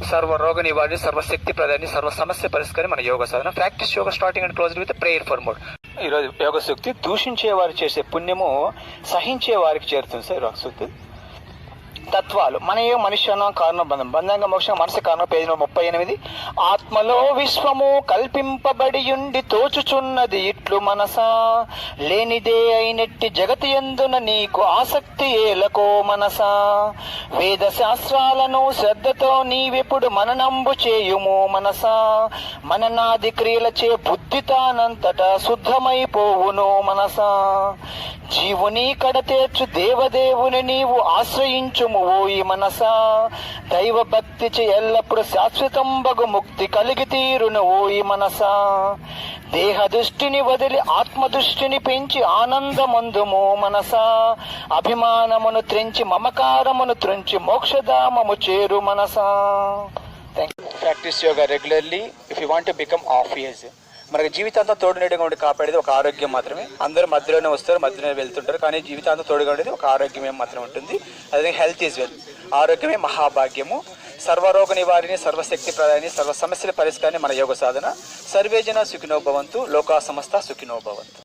సర్వ రోగ నివారణ, సర్వశక్తి ప్రదాని, సర్వ సమస్య పరిష్కారం మన యోగ సాధన. Practice yoga starting and close with prayer for more. ఈరోజు యోగ సూక్తి, దూషించే వారు చేసే పుణ్యము సహించే వారికి చేరుతుంది సార్. యోగ సూక్తి తత్వాలు మనయే మనుష్యన కారణం బంధం బంధంగా మోక్షం మనసు కారణం. పేజీ 38. ఆత్మలో విశ్వము కల్పింపబడియుండి తోచుచున్నది ఇట్లు మనసా, లేనిదే అయినట్టి జగతి ఎందున నీకు ఆసక్తి ఏలకో మనసా. వేద శాస్త్రాలను శ్రద్ధతో నీవెప్పుడు మననంబు చేయుము మనసా, మననాది క్రియలచే బుద్ధి తానంతటా శుద్ధమైపోవును మనసా. జీవుని కడతేర్చు దేవదేవుని నీవు ఆశ్రయించుము ఓయి మనసా, దైవ భక్తి ఎల్లప్పుడు శాశ్వతం బగు ముక్తి కలిగి తీరును ఓయి మనసా. దేహ దృష్టిని వదిలి ఆత్మ దృష్టిని పెంచి ఆనందమందుము మనసా, అభిమానమును త్రెంచి మమకారమును త్రుంచి మోక్షధామము చేరు మనసా. Practice yoga regularly if you want to become ఆఫియస్. మనకి జీవితాంతం తోడు నీడగా ఉండి కాపాడేది ఒక ఆరోగ్యం మాత్రమే. అందరూ మధ్యలోనే వస్తారు, మధ్యలోనే వెళ్తుంటారు, కానీ జీవితాంతం తోడుగా ఉండేది ఒక ఆరోగ్యమే మాత్రమే ఉంటుంది. అదే హెల్త్ ఈజ్ వెల్త్. ఆరోగ్యమే మహాభాగ్యము. సర్వరోగ నివారిణి, సర్వశక్తి ప్రదాని, సర్వ సమస్యల పరిష్కారాన్ని మన యోగ సాధన. సర్వేజన సుఖినో భవంతు, లోకా సమస్త సుఖినో భవంతు.